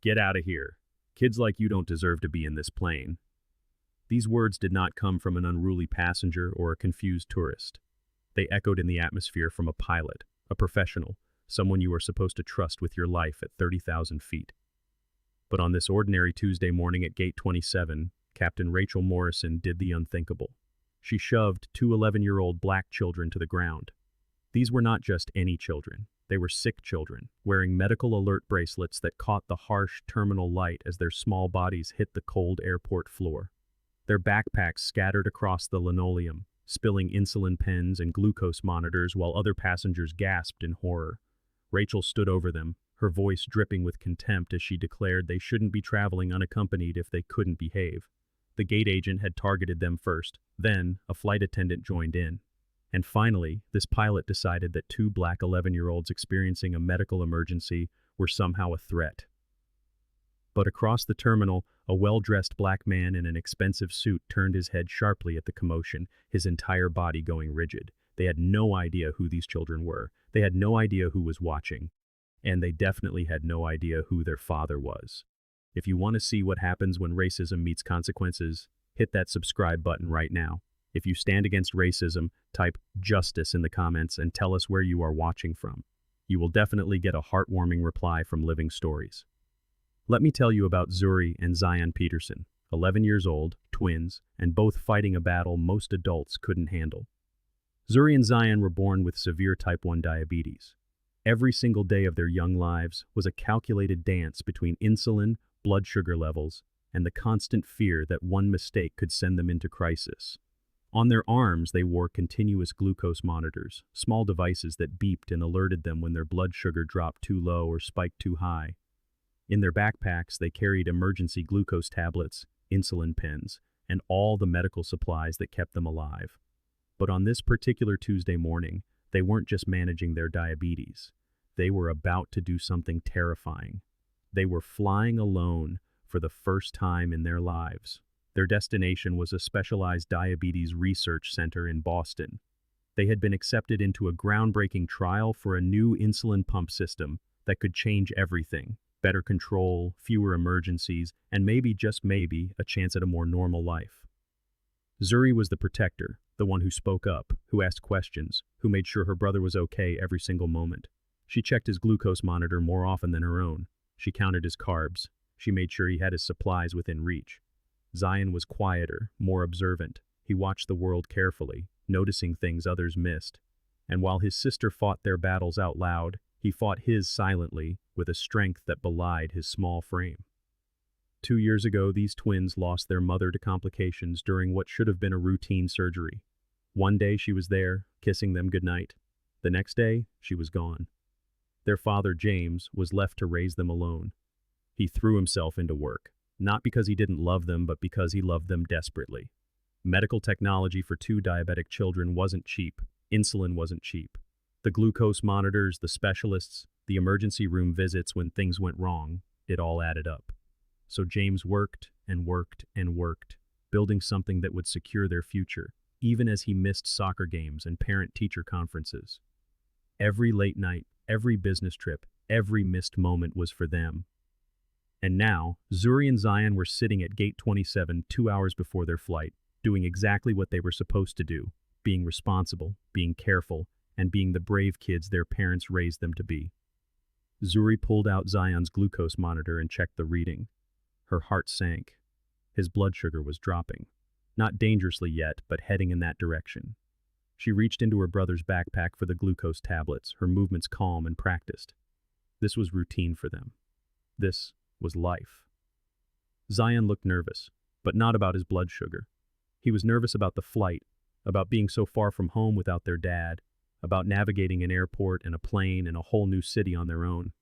"Get out of here. Kids like you don't deserve to be in this plane." These words did not come from an unruly passenger or a confused tourist. They echoed in the atmosphere from a pilot, a professional, someone you are supposed to trust with your life at 30,000 feet. But on this ordinary Tuesday morning at Gate 27, Captain Rachel Morrison did the unthinkable. She shoved two 11-year-old black children to the ground. These were not just any children. They were sick children, wearing medical alert bracelets that caught the harsh terminal light as their small bodies hit the cold airport floor. Their backpacks scattered across the linoleum, spilling insulin pens and glucose monitors while other passengers gasped in horror. Rachel stood over them, her voice dripping with contempt as she declared they shouldn't be traveling unaccompanied if they couldn't behave. The gate agent had targeted them first, then a flight attendant joined in. And finally, this pilot decided that two black 11-year-olds experiencing a medical emergency were somehow a threat. But across the terminal, a well-dressed black man in an expensive suit turned his head sharply at the commotion, his entire body going rigid. They had no idea who these children were. They had no idea who was watching. And they definitely had no idea who their father was. If you want to see what happens when racism meets consequences, hit that subscribe button right now. If you stand against racism, type "justice" in the comments and tell us where you are watching from. You will definitely get a heartwarming reply from Living Stories. Let me tell you about Zuri and Zion Peterson, 11 years old, twins, and both fighting a battle most adults couldn't handle. Zuri and Zion were born with severe type 1 diabetes. Every single day of their young lives was a calculated dance between insulin, blood sugar levels, and the constant fear that one mistake could send them into crisis. On their arms, they wore continuous glucose monitors, small devices that beeped and alerted them when their blood sugar dropped too low or spiked too high. In their backpacks, they carried emergency glucose tablets, insulin pens, and all the medical supplies that kept them alive. But on this particular Tuesday morning, they weren't just managing their diabetes. They were about to do something terrifying. They were flying alone for the first time in their lives. Their destination was a specialized diabetes research center in Boston. They had been accepted into a groundbreaking trial for a new insulin pump system that could change everything: better control, fewer emergencies, and maybe, just maybe, a chance at a more normal life. Zuri was the protector, the one who spoke up, who asked questions, who made sure her brother was okay every single moment. She checked his glucose monitor more often than her own. She counted his carbs. She made sure he had his supplies within reach. Zion was quieter, more observant. He watched the world carefully, noticing things others missed. And while his sister fought their battles out loud, he fought his silently, with a strength that belied his small frame. 2 years ago, these twins lost their mother to complications during what should have been a routine surgery. One day she was there, kissing them goodnight. The next day, she was gone. Their father, James, was left to raise them alone. He threw himself into work, not because he didn't love them, but because he loved them desperately. Medical technology for two diabetic children wasn't cheap. Insulin wasn't cheap. The glucose monitors, the specialists, the emergency room visits when things went wrong, it all added up. So James worked and worked and worked, building something that would secure their future, even as he missed soccer games and parent-teacher conferences. Every late night, every business trip, every missed moment was for them. And now, Zuri and Zion were sitting at Gate 27 2 hours before their flight, doing exactly what they were supposed to do, being responsible, being careful, and being the brave kids their parents raised them to be. Zuri pulled out Zion's glucose monitor and checked the reading. Her heart sank. His blood sugar was dropping. Not dangerously yet, but heading in that direction. She reached into her brother's backpack for the glucose tablets, her movements calm and practiced. This was routine for them. This was life. Zion looked nervous, but not about his blood sugar. He was nervous about the flight, about being so far from home without their dad, about navigating an airport and a plane and a whole new city on their own.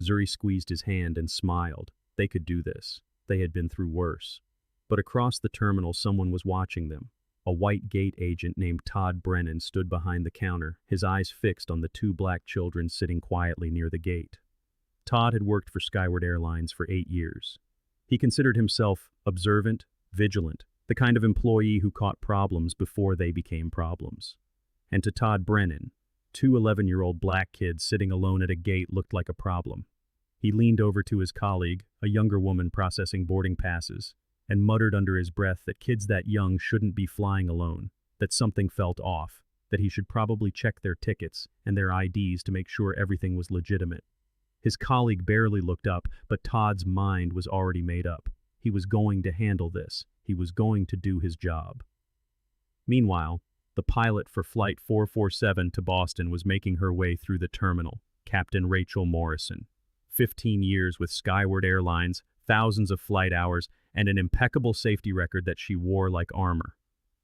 Zuri squeezed his hand and smiled. They could do this. They had been through worse. But across the terminal, someone was watching them. A white gate agent named Todd Brennan stood behind the counter, his eyes fixed on the two black children sitting quietly near the gate. Todd had worked for Skyward Airlines for 8 years. He considered himself observant, vigilant, the kind of employee who caught problems before they became problems. And to Todd Brennan, two 11-year-old black kids sitting alone at a gate looked like a problem. He leaned over to his colleague, a younger woman processing boarding passes, and muttered under his breath that kids that young shouldn't be flying alone, that something felt off, that he should probably check their tickets and their IDs to make sure everything was legitimate. His colleague barely looked up, but Todd's mind was already made up. He was going to handle this. He was going to do his job. Meanwhile, the pilot for Flight 447 to Boston was making her way through the terminal, Captain Rachel Morrison. 15 years with Skyward Airlines, thousands of flight hours, and an impeccable safety record that she wore like armor.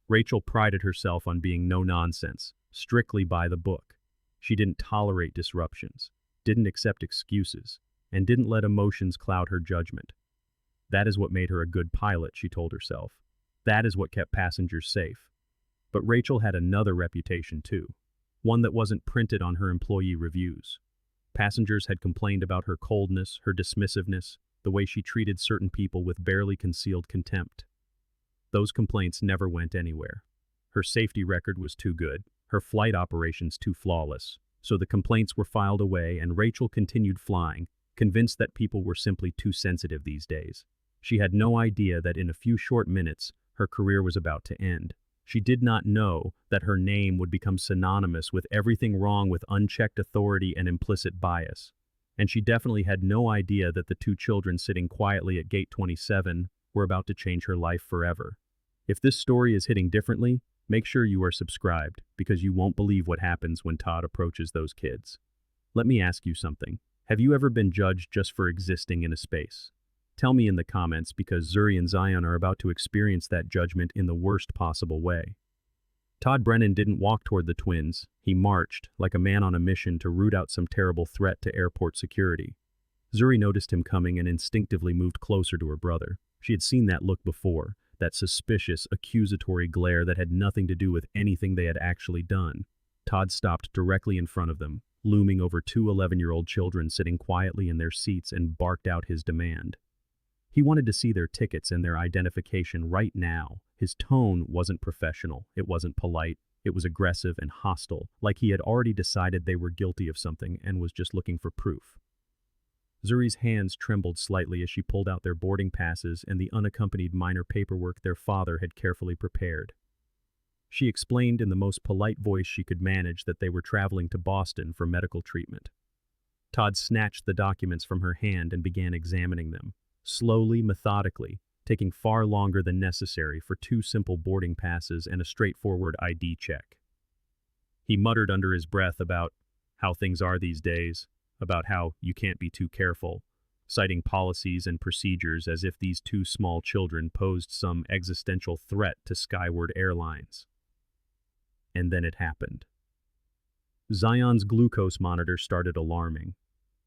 Rachel prided herself on being no-nonsense, strictly by the book. She didn't tolerate disruptions, didn't accept excuses, and didn't let emotions cloud her judgment. That is what made her a good pilot, she told herself. That is what kept passengers safe. But Rachel had another reputation too, one that wasn't printed on her employee reviews. Passengers had complained about her coldness, her dismissiveness, the way she treated certain people with barely concealed contempt. Those complaints never went anywhere. Her safety record was too good, her flight operations too flawless, so the complaints were filed away and Rachel continued flying, convinced that people were simply too sensitive these days. She had no idea that in a few short minutes, her career was about to end. She did not know that her name would become synonymous with everything wrong with unchecked authority and implicit bias. And she definitely had no idea that the two children sitting quietly at gate 27 were about to change her life forever. If this story is hitting differently, make sure you are subscribed, because you won't believe what happens when Todd approaches those kids. Let me ask you something. Have you ever been judged just for existing in a space? Tell me in the comments, because Zuri and Zion are about to experience that judgment in the worst possible way. Todd Brennan didn't walk toward the twins. He marched, like a man on a mission to root out some terrible threat to airport security. Zuri noticed him coming and instinctively moved closer to her brother. She had seen that look before, that suspicious, accusatory glare that had nothing to do with anything they had actually done. Todd stopped directly in front of them, looming over two 11-year-old children sitting quietly in their seats, and barked out his demand. He wanted to see their tickets and their identification right now. His tone wasn't professional, it wasn't polite, it was aggressive and hostile, like he had already decided they were guilty of something and was just looking for proof. Zuri's hands trembled slightly as she pulled out their boarding passes and the unaccompanied minor paperwork their father had carefully prepared. She explained in the most polite voice she could manage that they were traveling to Boston for medical treatment. Todd snatched the documents from her hand and began examining them, slowly, methodically, taking far longer than necessary for two simple boarding passes and a straightforward ID check. He muttered under his breath about how things are these days, about how you can't be too careful, citing policies and procedures as if these two small children posed some existential threat to Skyward Airlines. And then it happened. Zion's glucose monitor started alarming.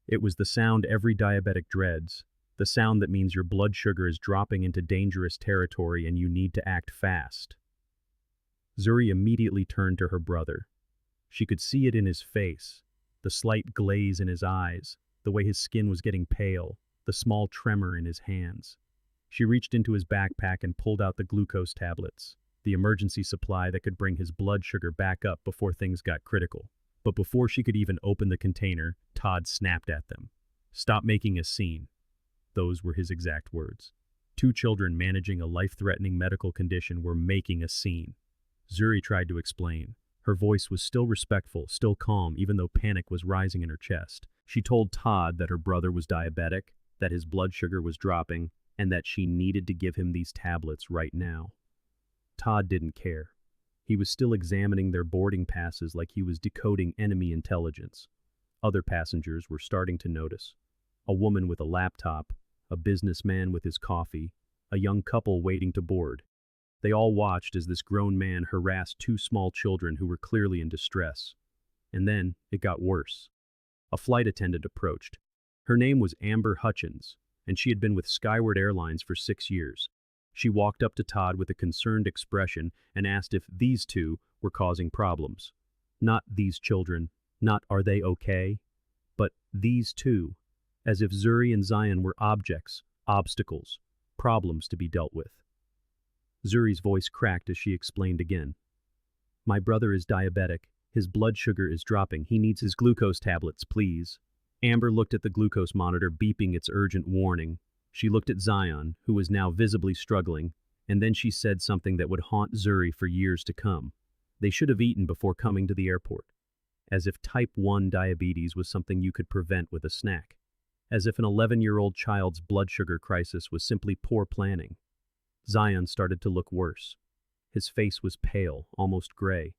It was the sound every diabetic dreads, the sound that means your blood sugar is dropping into dangerous territory and you need to act fast. Zuri immediately turned to her brother. She could see it in his face, the slight glaze in his eyes, the way his skin was getting pale, the small tremor in his hands. She reached into his backpack and pulled out the glucose tablets, the emergency supply that could bring his blood sugar back up before things got critical. But before she could even open the container, Todd snapped at them. "Stop making a scene." Those were his exact words. Two children managing a life-threatening medical condition were making a scene. Zuri tried to explain. Her voice was still respectful, still calm, even though panic was rising in her chest. She told Todd that her brother was diabetic, that his blood sugar was dropping, and that she needed to give him these tablets right now. Todd didn't care. He was still examining their boarding passes like he was decoding enemy intelligence. Other passengers were starting to notice. A woman with a laptop, a businessman with his coffee, a young couple waiting to board. They all watched as this grown man harassed two small children who were clearly in distress. And then it got worse. A flight attendant approached. Her name was Amber Hutchins, and she had been with Skyward Airlines for 6 years. She walked up to Todd with a concerned expression and asked if these two were causing problems. Not these children, not are they okay, but these two, as if Zuri and Zion were objects, obstacles, problems to be dealt with. Zuri's voice cracked as she explained again. "My brother is diabetic. His blood sugar is dropping. He needs his glucose tablets, please." Amber looked at the glucose monitor beeping its urgent warning. She looked at Zion, who was now visibly struggling, and then she said something that would haunt Zuri for years to come. They should have eaten before coming to the airport. As if type 1 diabetes was something you could prevent with a snack. As if an 11-year-old child's blood sugar crisis was simply poor planning. Zion started to look worse. His face was pale, almost gray.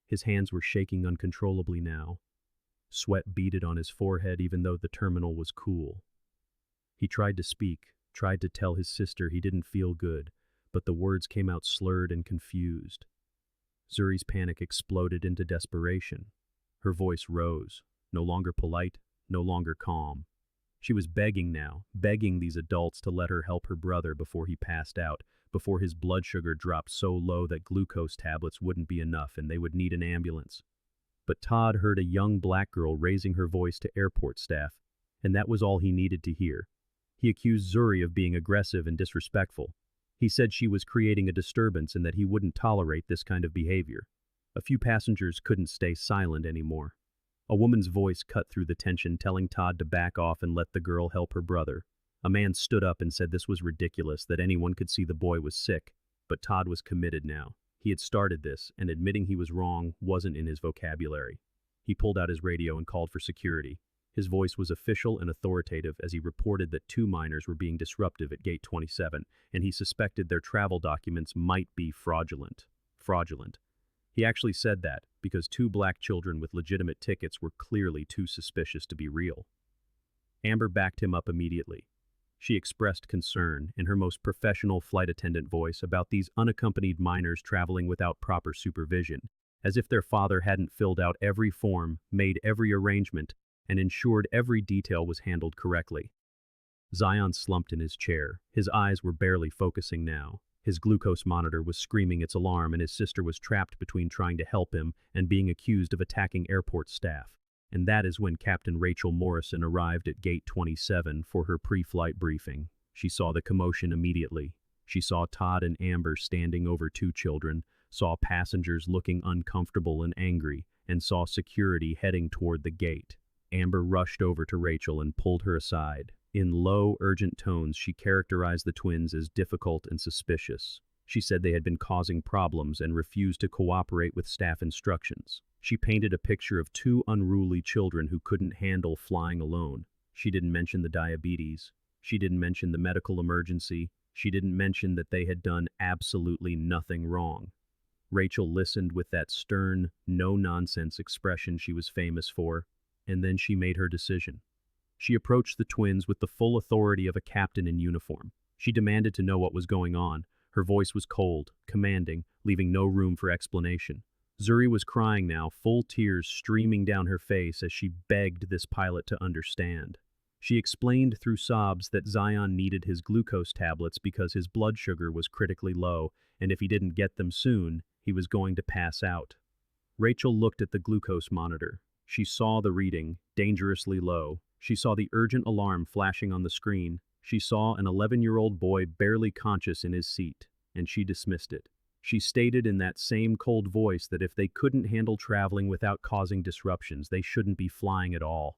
His hands were shaking uncontrollably now. Sweat beaded on his forehead even though the terminal was cool. He tried to speak, tried to tell his sister he didn't feel good, but the words came out slurred and confused. Zuri's panic exploded into desperation. Her voice rose, no longer polite, no longer calm. She was begging now, begging these adults to let her help her brother before he passed out, before his blood sugar dropped so low that glucose tablets wouldn't be enough and they would need an ambulance. But Todd heard a young black girl raising her voice to airport staff, and that was all he needed to hear. He accused Zuri of being aggressive and disrespectful. He said she was creating a disturbance and that he wouldn't tolerate this kind of behavior. A few passengers couldn't stay silent anymore. A woman's voice cut through the tension, telling Todd to back off and let the girl help her brother. A man stood up and said this was ridiculous, that anyone could see the boy was sick, but Todd was committed now. He had started this, and admitting he was wrong wasn't in his vocabulary. He pulled out his radio and called for security. His voice was official and authoritative as he reported that 2 minors were being disruptive at Gate 27, and he suspected their travel documents might be fraudulent. He actually said that, because 2 black children with legitimate tickets were clearly too suspicious to be real. Amber backed him up immediately. She expressed concern, in her most professional flight attendant voice, about these unaccompanied minors traveling without proper supervision, as if their father hadn't filled out every form, made every arrangement, and ensured every detail was handled correctly. Zion slumped in his chair. His eyes were barely focusing now. His glucose monitor was screaming its alarm, and his sister was trapped between trying to help him and being accused of attacking airport staff. And that is when Captain Rachel Morrison arrived at Gate 27 for her pre-flight briefing. She saw the commotion immediately. She saw Todd and Amber standing over 2 children, saw passengers looking uncomfortable and angry, and saw security heading toward the gate. Amber rushed over to Rachel and pulled her aside. In low, urgent tones, she characterized the twins as difficult and suspicious. She said they had been causing problems and refused to cooperate with staff instructions. She painted a picture of 2 unruly children who couldn't handle flying alone. She didn't mention the diabetes. She didn't mention the medical emergency. She didn't mention that they had done absolutely nothing wrong. Rachel listened with that stern, no-nonsense expression she was famous for, and then she made her decision. She approached the twins with the full authority of a captain in uniform. She demanded to know what was going on. Her voice was cold, commanding, leaving no room for explanation. Zuri was crying now, full tears streaming down her face as she begged this pilot to understand. She explained through sobs that Zion needed his glucose tablets because his blood sugar was critically low, and if he didn't get them soon, he was going to pass out. Rachel looked at the glucose monitor. She saw the reading, dangerously low. She saw the urgent alarm flashing on the screen. She saw an 11-year-old boy barely conscious in his seat, and she dismissed it. She stated in that same cold voice that if they couldn't handle traveling without causing disruptions, they shouldn't be flying at all.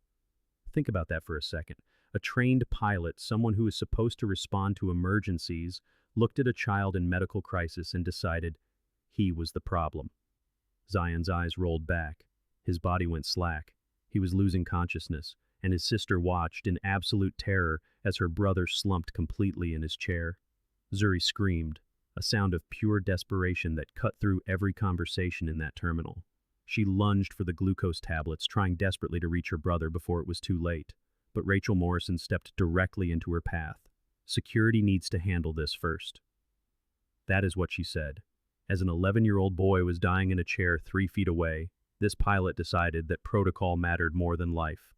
Think about that for a second. A trained pilot, someone who is supposed to respond to emergencies, looked at a child in medical crisis and decided he was the problem. Zion's eyes rolled back. His body went slack. He was losing consciousness, and his sister watched in absolute terror as her brother slumped completely in his chair. Zuri screamed, a sound of pure desperation that cut through every conversation in that terminal. She lunged for the glucose tablets, trying desperately to reach her brother before it was too late. But Rachel Morrison stepped directly into her path. Security needs to handle this first. That is what she said. As an 11-year-old boy was dying in a chair 3 feet away, this pilot decided that protocol mattered more than life.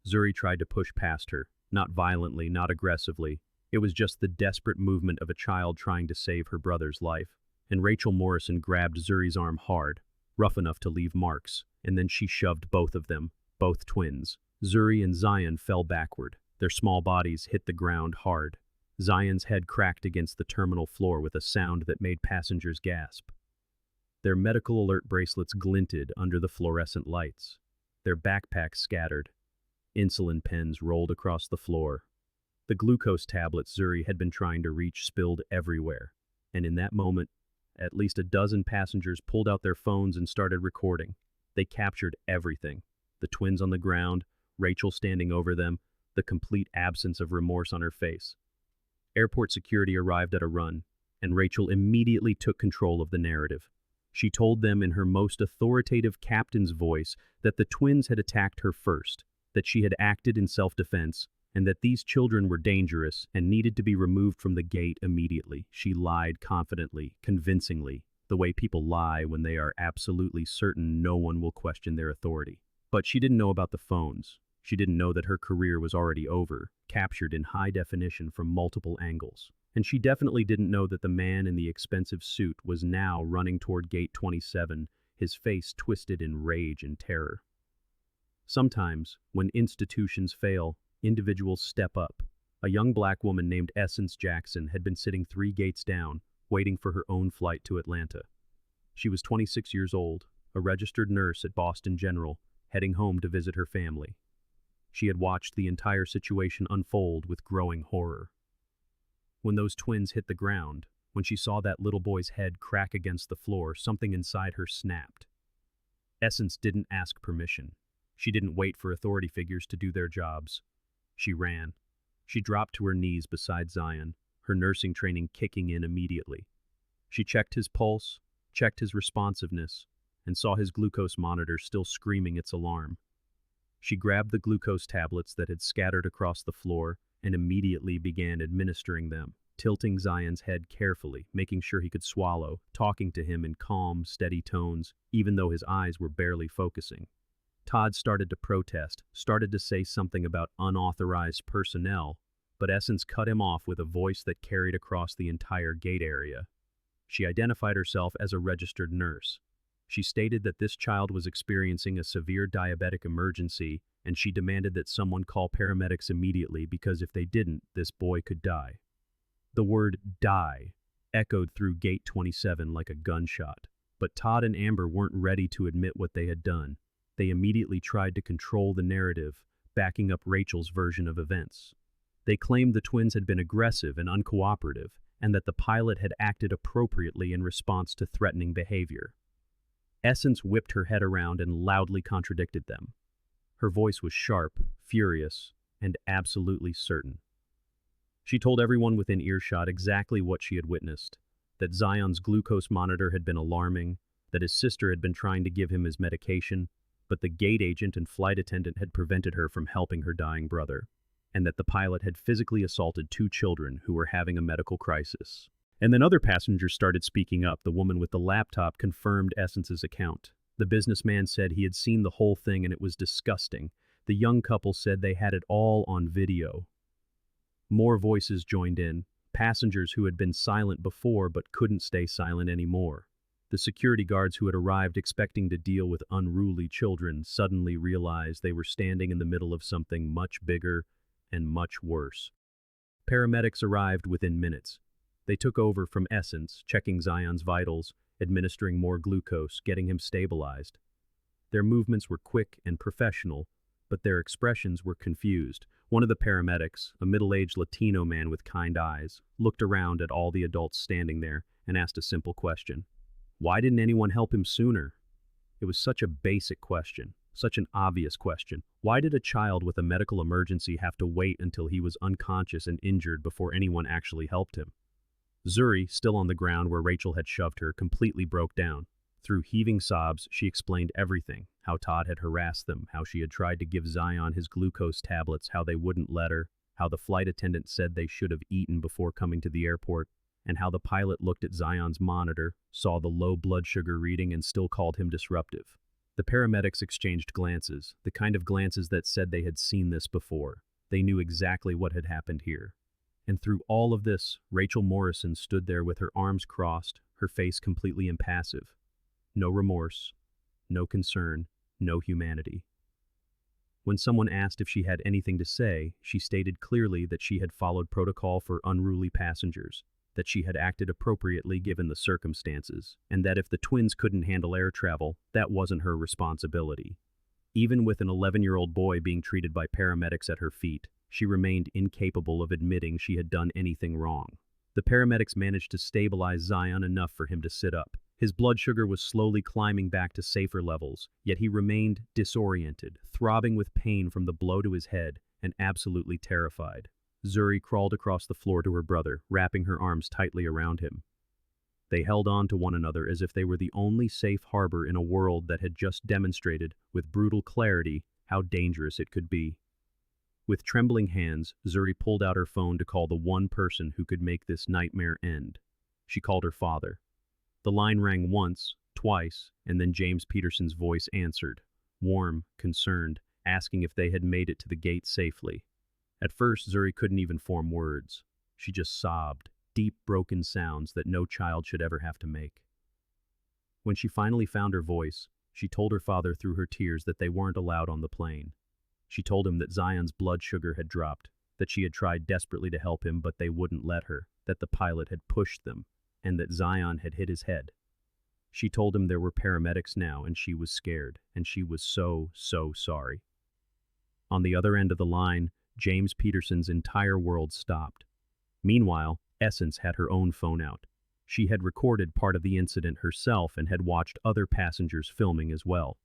Zuri tried to push past her, not violently, not aggressively. It was just the desperate movement of a child trying to save her brother's life. And Rachel Morrison grabbed Zuri's arm hard, rough enough to leave marks, and then she shoved both of them, both twins. Zuri and Zion fell backward. Their small bodies hit the ground hard. Zion's head cracked against the terminal floor with a sound that made passengers gasp. Their medical alert bracelets glinted under the fluorescent lights. Their backpacks scattered. Insulin pens rolled across the floor. The glucose tablets Zuri had been trying to reach spilled everywhere, and in that moment, at least a dozen passengers pulled out their phones and started recording. They captured everything. The twins on the ground, Rachel standing over them, the complete absence of remorse on her face. Airport security arrived at a run, and Rachel immediately took control of the narrative. She told them in her most authoritative captain's voice that the twins had attacked her first, that she had acted in self-defense, and that these children were dangerous and needed to be removed from the gate immediately. She lied confidently, convincingly, the way people lie when they are absolutely certain no one will question their authority. But she didn't know about the phones. She didn't know that her career was already over, captured in high definition from multiple angles. And she definitely didn't know that the man in the expensive suit was now running toward Gate 27, his face twisted in rage and terror. Sometimes, when institutions fail, individuals step up. A young black woman named Essence Jackson had been sitting 3 gates down, waiting for her own flight to Atlanta. She was 26 years old, a registered nurse at Boston General, heading home to visit her family. She had watched the entire situation unfold with growing horror. When those twins hit the ground, when she saw that little boy's head crack against the floor, something inside her snapped. Essence didn't ask permission. She didn't wait for authority figures to do their jobs. She ran. She dropped to her knees beside Zion, her nursing training kicking in immediately. She checked his pulse, checked his responsiveness, and saw his glucose monitor still screaming its alarm. She grabbed the glucose tablets that had scattered across the floor and immediately began administering them, tilting Zion's head carefully, making sure he could swallow, talking to him in calm, steady tones, even though his eyes were barely focusing. Todd started to protest, started to say something about unauthorized personnel, but Essence cut him off with a voice that carried across the entire gate area. She identified herself as a registered nurse. She stated that this child was experiencing a severe diabetic emergency, and she demanded that someone call paramedics immediately because if they didn't, this boy could die. The word die echoed through Gate 27 like a gunshot, but Todd and Amber weren't ready to admit what they had done. They immediately tried to control the narrative, backing up Rachel's version of events. They claimed the twins had been aggressive and uncooperative, and that the pilot had acted appropriately in response to threatening behavior. Essence whipped her head around and loudly contradicted them. Her voice was sharp, furious, and absolutely certain. She told everyone within earshot exactly what she had witnessed, that Zion's glucose monitor had been alarming, that his sister had been trying to give him his medication, but the gate agent and flight attendant had prevented her from helping her dying brother, and that the pilot had physically assaulted 2 children who were having a medical crisis. And then other passengers started speaking up. The woman with the laptop confirmed Essence's account. The businessman said he had seen the whole thing and it was disgusting. The young couple said they had it all on video. More voices joined in, passengers who had been silent before but couldn't stay silent anymore. The security guards who had arrived expecting to deal with unruly children suddenly realized they were standing in the middle of something much bigger and much worse. Paramedics arrived within minutes. They took over from Essence, checking Zion's vitals, administering more glucose, getting him stabilized. Their movements were quick and professional, but their expressions were confused. One of the paramedics, a middle-aged Latino man with kind eyes, looked around at all the adults standing there and asked a simple question. Why didn't anyone help him sooner? It was such a basic question, such an obvious question. Why did a child with a medical emergency have to wait until he was unconscious and injured before anyone actually helped him? Zuri, still on the ground where Rachel had shoved her, completely broke down. Through heaving sobs, she explained everything, how Todd had harassed them, how she had tried to give Zion his glucose tablets, how they wouldn't let her, how the flight attendant said they should have eaten before coming to the airport, and how the pilot looked at Zion's monitor, saw the low blood sugar reading, and still called him disruptive. The paramedics exchanged glances, the kind of glances that said they had seen this before. They knew exactly what had happened here. And through all of this, Rachel Morrison stood there with her arms crossed, her face completely impassive. No remorse, no concern, no humanity. When someone asked if she had anything to say, she stated clearly that she had followed protocol for unruly passengers, that she had acted appropriately given the circumstances, and that if the twins couldn't handle air travel, that wasn't her responsibility. Even with an 11-year-old boy being treated by paramedics at her feet, she remained incapable of admitting she had done anything wrong. The paramedics managed to stabilize Zion enough for him to sit up. His blood sugar was slowly climbing back to safer levels, yet he remained disoriented, throbbing with pain from the blow to his head, and absolutely terrified. Zuri crawled across the floor to her brother, wrapping her arms tightly around him. They held on to one another as if they were the only safe harbor in a world that had just demonstrated, with brutal clarity, how dangerous it could be. With trembling hands, Zuri pulled out her phone to call the one person who could make this nightmare end. She called her father. The line rang once, twice, and then James Peterson's voice answered, warm, concerned, asking if they had made it to the gate safely. At first, Zuri couldn't even form words. She just sobbed, deep, broken sounds that no child should ever have to make. When she finally found her voice, she told her father through her tears that they weren't allowed on the plane. She told him that Zion's blood sugar had dropped, that she had tried desperately to help him but they wouldn't let her, that the pilot had pushed them, and that Zion had hit his head. She told him there were paramedics now and she was scared, and she was so sorry. On the other end of the line, James Peterson's entire world stopped. Meanwhile, Essence had her own phone out. She had recorded part of the incident herself and had watched other passengers filming as well.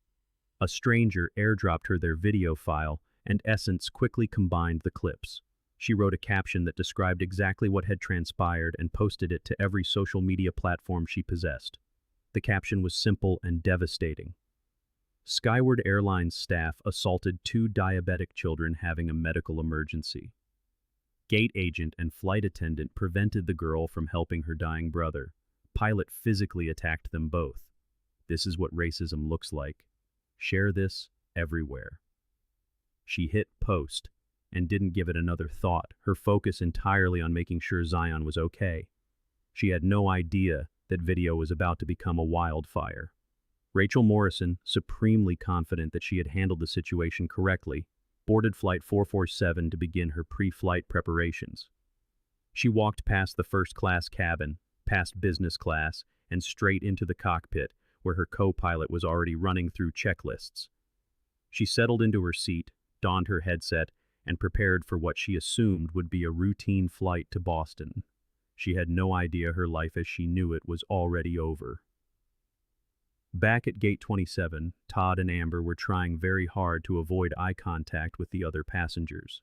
A stranger airdropped her their video file, and Essence quickly combined the clips. She wrote a caption that described exactly what had transpired and posted it to every social media platform she possessed. The caption was simple and devastating. Skyward Airlines staff assaulted two diabetic children having a medical emergency. Gate agent and flight attendant prevented the girl from helping her dying brother. Pilot physically attacked them both. This is what racism looks like. Share this everywhere. She hit post and didn't give it another thought, her focus entirely on making sure Zion was okay. She had no idea that video was about to become a wildfire. Rachel Morrison, supremely confident that she had handled the situation correctly, boarded Flight 447 to begin her pre-flight preparations. She walked past the first-class cabin, past business class, and straight into the cockpit, where her co-pilot was already running through checklists. She settled into her seat, donned her headset, and prepared for what she assumed would be a routine flight to Boston. She had no idea her life as she knew it was already over. Back at Gate 27, Todd and Amber were trying very hard to avoid eye contact with the other passengers.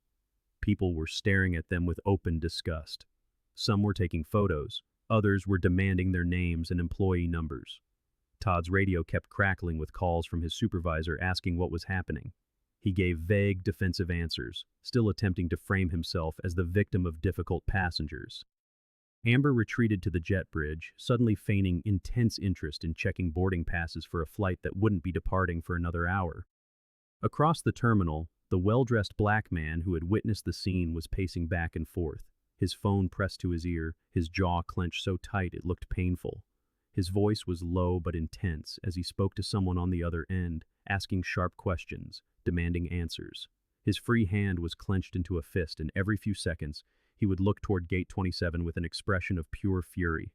People were staring at them with open disgust. Some were taking photos, others were demanding their names and employee numbers. Todd's radio kept crackling with calls from his supervisor asking what was happening. He gave vague, defensive answers, still attempting to frame himself as the victim of difficult passengers. Amber retreated to the jet bridge, suddenly feigning intense interest in checking boarding passes for a flight that wouldn't be departing for another hour. Across the terminal, the well-dressed black man who had witnessed the scene was pacing back and forth, his phone pressed to his ear, his jaw clenched so tight it looked painful. His voice was low but intense as he spoke to someone on the other end, asking sharp questions, demanding answers. His free hand was clenched into a fist, and every few seconds, he would look toward Gate 27 with an expression of pure fury.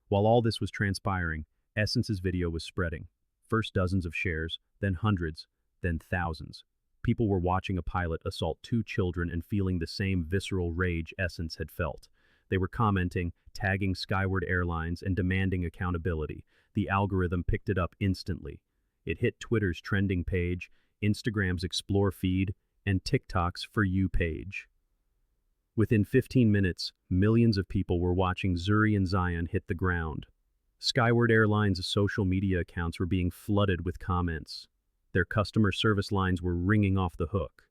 While all this was transpiring, Essence's video was spreading. First dozens of shares, then hundreds, then thousands. People were watching a pilot assault two children and feeling the same visceral rage Essence had felt. They were commenting, tagging Skyward Airlines, and demanding accountability. The algorithm picked it up instantly. It hit Twitter's trending page, Instagram's Explore feed, and TikTok's For You page. Within 15 minutes, millions of people were watching Zuri and Zion hit the ground. Skyward Airlines' social media accounts were being flooded with comments. Their customer service lines were ringing off the hook.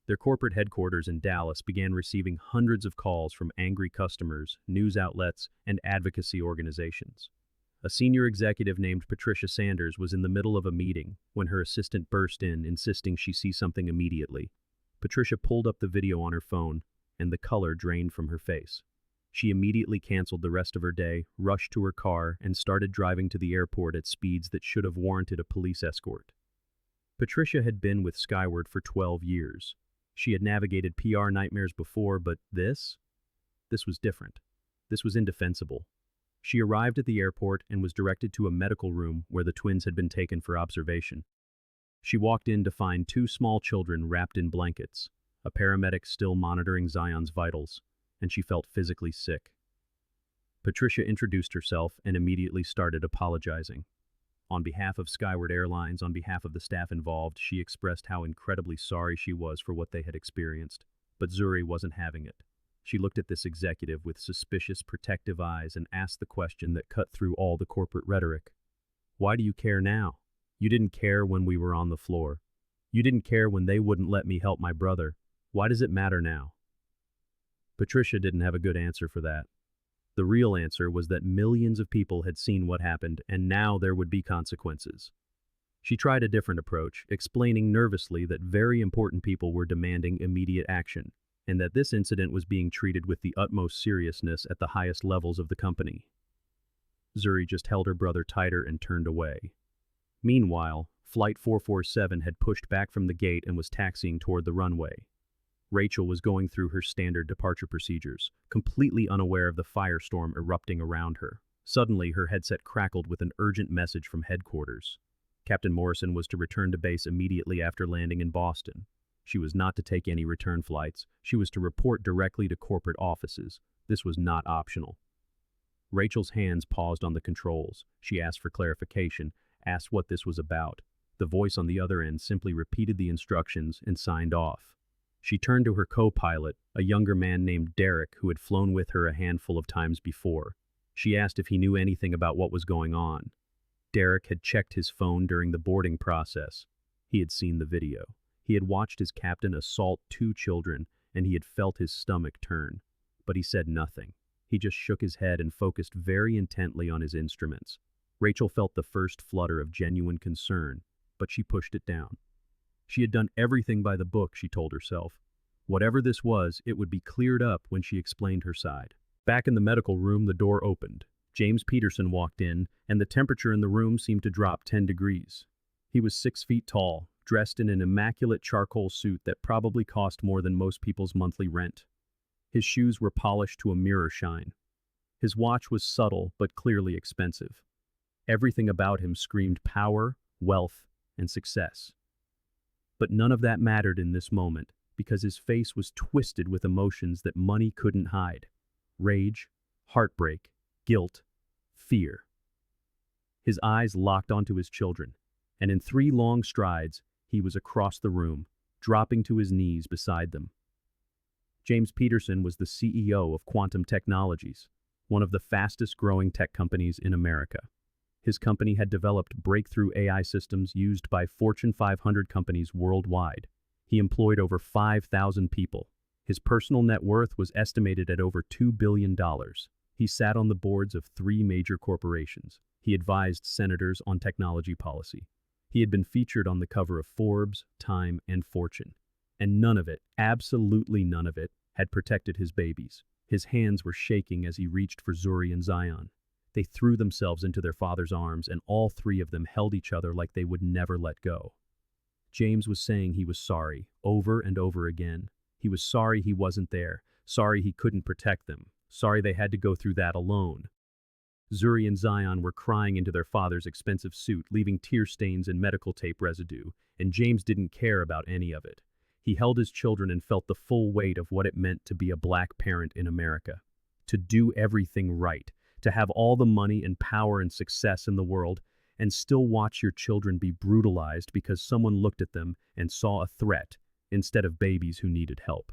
Their corporate headquarters in Dallas began receiving hundreds of calls from angry customers, news outlets, and advocacy organizations. A senior executive named Patricia Sanders was in the middle of a meeting when her assistant burst in, insisting she see something immediately. Patricia pulled up the video on her phone, and the color drained from her face. She immediately canceled the rest of her day, rushed to her car, and started driving to the airport at speeds that should have warranted a police escort. Patricia had been with Skyward for 12 years. She had navigated PR nightmares before, but this was different. This was indefensible. She arrived at the airport and was directed to a medical room where the twins had been taken for observation. She walked in to find two small children wrapped in blankets, a paramedic still monitoring Zion's vitals, and she felt physically sick. Patricia introduced herself and immediately started apologizing. On behalf of Skyward Airlines, on behalf of the staff involved, she expressed how incredibly sorry she was for what they had experienced. But Zuri wasn't having it. She looked at this executive with suspicious, protective eyes and asked the question that cut through all the corporate rhetoric. Why do you care now? You didn't care when we were on the floor. You didn't care when they wouldn't let me help my brother. Why does it matter now? Patricia didn't have a good answer for that. The real answer was that millions of people had seen what happened, and now there would be consequences. She tried a different approach, explaining nervously that very important people were demanding immediate action, and that this incident was being treated with the utmost seriousness at the highest levels of the company. Zuri just held her brother tighter and turned away. Meanwhile, Flight 447 had pushed back from the gate and was taxiing toward the runway. Rachel was going through her standard departure procedures, completely unaware of the firestorm erupting around her. Suddenly, her headset crackled with an urgent message from headquarters. Captain Morrison was to return to base immediately after landing in Boston. She was not to take any return flights. She was to report directly to corporate offices. This was not optional. Rachel's hands paused on the controls. She asked for clarification, asked what this was about. The voice on the other end simply repeated the instructions and signed off. She turned to her co-pilot, a younger man named Derek who had flown with her a handful of times before. She asked if he knew anything about what was going on. Derek had checked his phone during the boarding process. He had seen the video. He had watched his captain assault two children, and he had felt his stomach turn. But he said nothing. He just shook his head and focused very intently on his instruments. Rachel felt the first flutter of genuine concern, but she pushed it down. She had done everything by the book, she told herself. Whatever this was, it would be cleared up when she explained her side. Back in the medical room, the door opened. James Peterson walked in, and the temperature in the room seemed to drop 10 degrees. He was 6 feet tall, dressed in an immaculate charcoal suit that probably cost more than most people's monthly rent. His shoes were polished to a mirror shine. His watch was subtle but clearly expensive. Everything about him screamed power, wealth, and success. But none of that mattered in this moment, because his face was twisted with emotions that money couldn't hide. Rage, heartbreak, guilt, fear. His eyes locked onto his children, and in 3 long strides, he was across the room, dropping to his knees beside them. James Peterson was the CEO of Quantum Technologies, one of the fastest-growing tech companies in America. His company had developed breakthrough AI systems used by Fortune 500 companies worldwide. He employed over 5,000 people. His personal net worth was estimated at over $2 billion. He sat on the boards of 3 major corporations. He advised senators on technology policy. He had been featured on the cover of Forbes, Time, and Fortune. And none of it, absolutely none of it, had protected his babies. His hands were shaking as he reached for Zuri and Zion. They threw themselves into their father's arms, and all 3 of them held each other like they would never let go. James was saying he was sorry, over and over again. He was sorry he wasn't there, sorry he couldn't protect them, sorry they had to go through that alone. Zuri and Zion were crying into their father's expensive suit, leaving tear stains and medical tape residue, and James didn't care about any of it. He held his children and felt the full weight of what it meant to be a black parent in America. To do everything right, to have all the money and power and success in the world, and still watch your children be brutalized because someone looked at them and saw a threat instead of babies who needed help.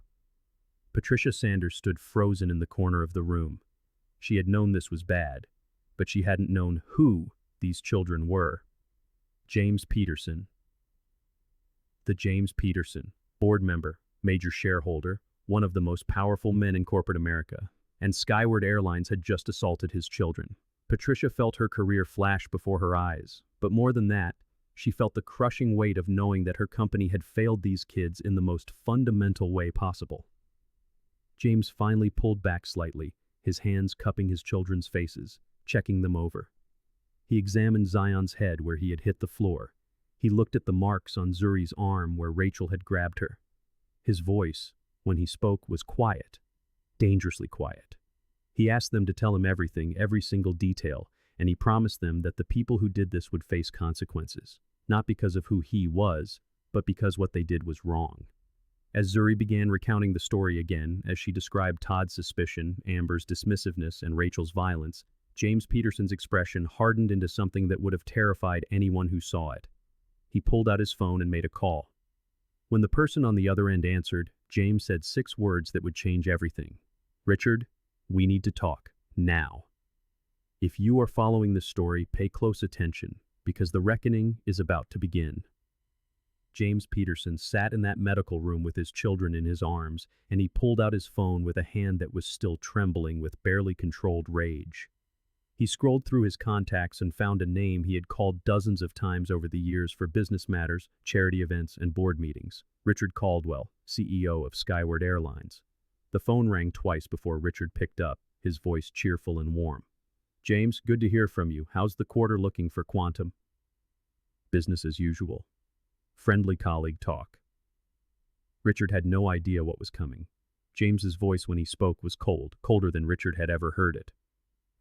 Patricia Sanders stood frozen in the corner of the room. She had known this was bad, but she hadn't known who these children were. James Peterson. The James Peterson, board member, major shareholder, one of the most powerful men in corporate America, and Skyward Airlines had just assaulted his children. Patricia felt her career flash before her eyes, but more than that, she felt the crushing weight of knowing that her company had failed these kids in the most fundamental way possible. James finally pulled back slightly, his hands cupping his children's faces, checking them over. He examined Zion's head where he had hit the floor. He looked at the marks on Zuri's arm where Rachel had grabbed her. His voice, when he spoke, was quiet, dangerously quiet. He asked them to tell him everything, every single detail, and he promised them that the people who did this would face consequences. not because of who he was, but because what they did was wrong. As Zuri began recounting the story again, as she described Todd's suspicion, Amber's dismissiveness, and Rachel's violence, James Peterson's expression hardened into something that would have terrified anyone who saw it. He pulled out his phone and made a call. When the person on the other end answered, James said 6 words that would change everything. "Richard, we need to talk. Now." If you are following this story, pay close attention, because the reckoning is about to begin. James Peterson sat in that medical room with his children in his arms, and he pulled out his phone with a hand that was still trembling with barely controlled rage. He scrolled through his contacts and found a name he had called dozens of times over the years for business matters, charity events, and board meetings. Richard Caldwell, CEO of Skyward Airlines. The phone rang twice before Richard picked up, his voice cheerful and warm. "James, good to hear from you. How's the quarter looking for Quantum?" "Business as usual." Friendly colleague talk. Richard had no idea what was coming. James's voice when he spoke was cold, colder than Richard had ever heard it.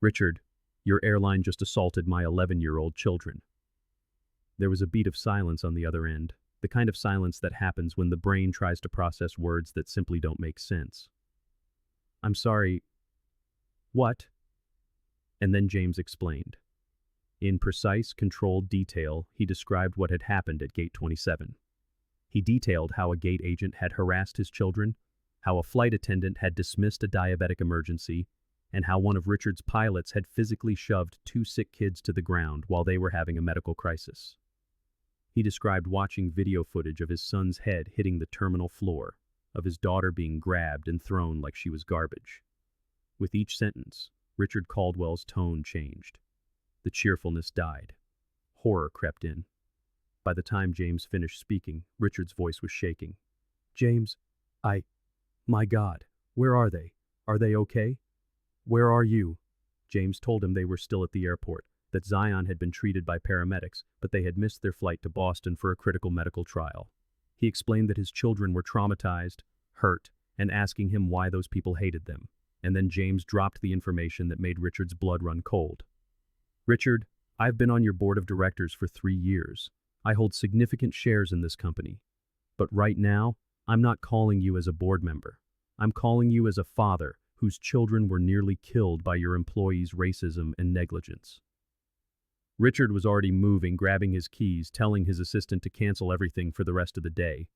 "Richard, your airline just assaulted my 11-year-old children." There was a beat of silence on the other end, the kind of silence that happens when the brain tries to process words that simply don't make sense. "I'm sorry. What?" And then James explained. In precise, controlled detail, he described what had happened at Gate 27. He detailed how a gate agent had harassed his children, how a flight attendant had dismissed a diabetic emergency, and how one of Richard's pilots had physically shoved 2 sick kids to the ground while they were having a medical crisis. He described watching video footage of his son's head hitting the terminal floor, of his daughter being grabbed and thrown like she was garbage. With each sentence, Richard Caldwell's tone changed. The cheerfulness died. Horror crept in. By the time James finished speaking, Richard's voice was shaking. "James, my God, where are they? Are they okay? Where are you?" James told him they were still at the airport, that Zion had been treated by paramedics, but they had missed their flight to Boston for a critical medical trial. He explained that his children were traumatized, hurt, and asking him why those people hated them. And then James dropped the information that made Richard's blood run cold. "Richard, I've been on your board of directors for 3 years. I hold significant shares in this company. But right now, I'm not calling you as a board member. I'm calling you as a father whose children were nearly killed by your employees' racism and negligence." Richard was already moving, grabbing his keys, telling his assistant to cancel everything for the rest of the day.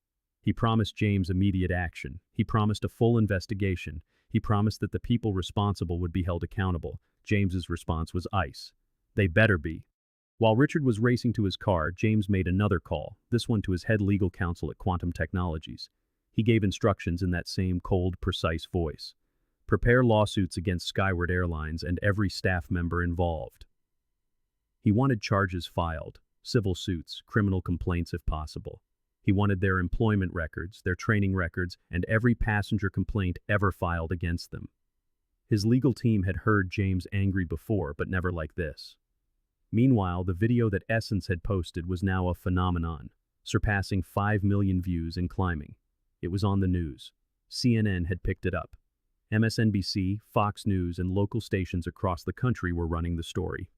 He promised James immediate action. He promised a full investigation. He promised that the people responsible would be held accountable. James's response was ice. "They better be." While Richard was racing to his car, James made another call, this one to his head legal counsel at Quantum Technologies. He gave instructions in that same cold, precise voice. "Prepare lawsuits against Skyward Airlines and every staff member involved." He wanted charges filed, civil suits, criminal complaints if possible. He wanted their employment records, their training records, and every passenger complaint ever filed against them. His legal team had heard James angry before, but never like this. Meanwhile, the video that Essence had posted was now a phenomenon, surpassing 5 million views and climbing. It was on the news. CNN had picked it up. MSNBC, Fox News, and local stations across the country were running the story.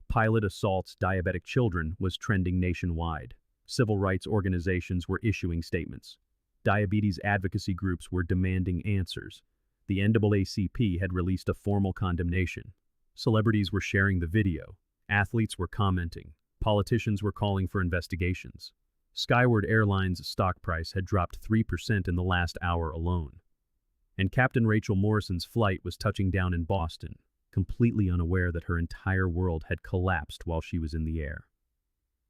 Pilot assaults diabetic children was trending nationwide. Civil rights organizations were issuing statements. Diabetes advocacy groups were demanding answers. The NAACP had released a formal condemnation. Celebrities were sharing the video. Athletes were commenting. Politicians were calling for investigations. Skyward Airlines' stock price had dropped 3% in the last hour alone. And Captain Rachel Morrison's flight was touching down in Boston, completely unaware that her entire world had collapsed while she was in the air.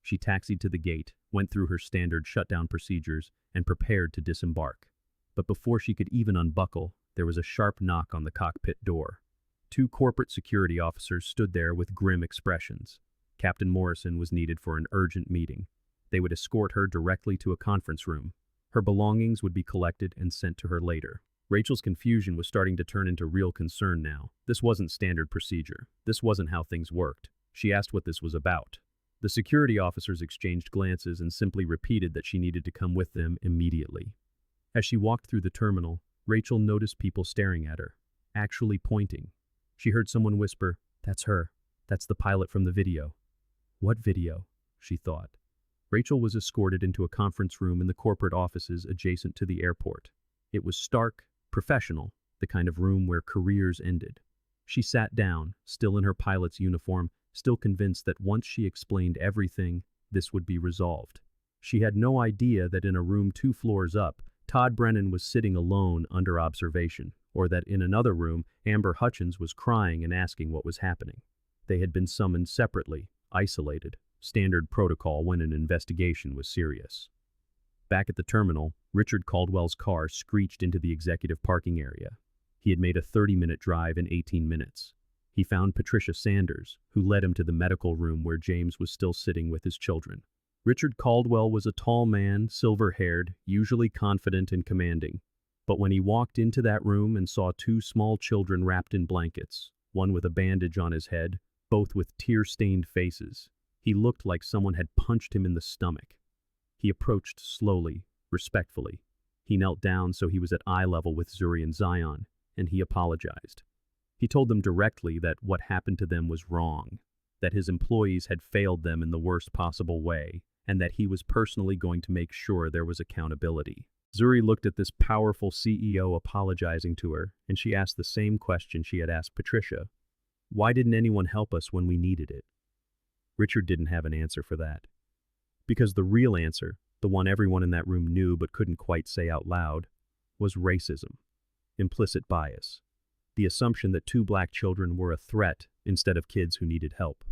She taxied to the gate, went through her standard shutdown procedures, and prepared to disembark. But before she could even unbuckle, there was a sharp knock on the cockpit door. 2 corporate security officers stood there with grim expressions. Captain Morrison was needed for an urgent meeting. They would escort her directly to a conference room. Her belongings would be collected and sent to her later. Rachel's confusion was starting to turn into real concern now. This wasn't standard procedure. This wasn't how things worked. She asked what this was about. The security officers exchanged glances and simply repeated that she needed to come with them immediately. As she walked through the terminal, Rachel noticed people staring at her, actually pointing. She heard someone whisper, "That's her. That's the pilot from the video." What video? She thought. Rachel was escorted into a conference room in the corporate offices adjacent to the airport. It was stark, professional, the kind of room where careers ended. She sat down, still in her pilot's uniform, still convinced that once she explained everything, this would be resolved. She had no idea that in a room 2 floors up, Todd Brennan was sitting alone under observation, or that in another room, Amber Hutchins was crying and asking what was happening. They had been summoned separately, isolated, standard protocol when an investigation was serious. Back at the terminal, Richard Caldwell's car screeched into the executive parking area. He had made a 30-minute drive in 18 minutes. He found Patricia Sanders, who led him to the medical room where James was still sitting with his children. Richard Caldwell was a tall man, silver-haired, usually confident and commanding. But when he walked into that room and saw 2 small children wrapped in blankets, one with a bandage on his head, both with tear-stained faces, he looked like someone had punched him in the stomach. He approached slowly, respectfully. He knelt down so he was at eye level with Zuri and Zion, and he apologized. He told them directly that what happened to them was wrong, that his employees had failed them in the worst possible way, and that he was personally going to make sure there was accountability. Zuri looked at this powerful CEO apologizing to her, and she asked the same question she had asked Patricia. Why didn't anyone help us when we needed it? Richard didn't have an answer for that. Because the real answer, the one everyone in that room knew but couldn't quite say out loud, was racism, implicit bias, the assumption that 2 black children were a threat instead of kids who needed help.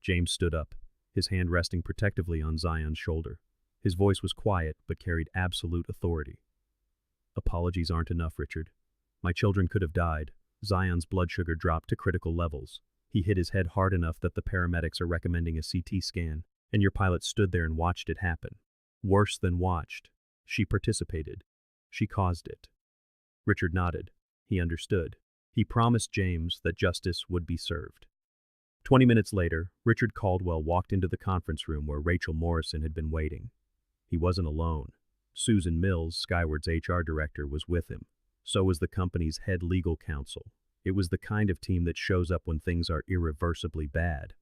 James stood up, his hand resting protectively on Zion's shoulder. His voice was quiet but carried absolute authority. Apologies aren't enough, Richard. My children could have died. Zion's blood sugar dropped to critical levels. He hit his head hard enough that the paramedics are recommending a CT scan, and your pilot stood there and watched it happen. Worse than watched. She participated. She caused it. Richard nodded. He understood. He promised James that justice would be served. 20 minutes later, Richard Caldwell walked into the conference room where Rachel Morrison had been waiting. He wasn't alone. Susan Mills, Skyward's HR director, was with him. So was the company's head legal counsel. It was the kind of team that shows up when things are irreversibly bad.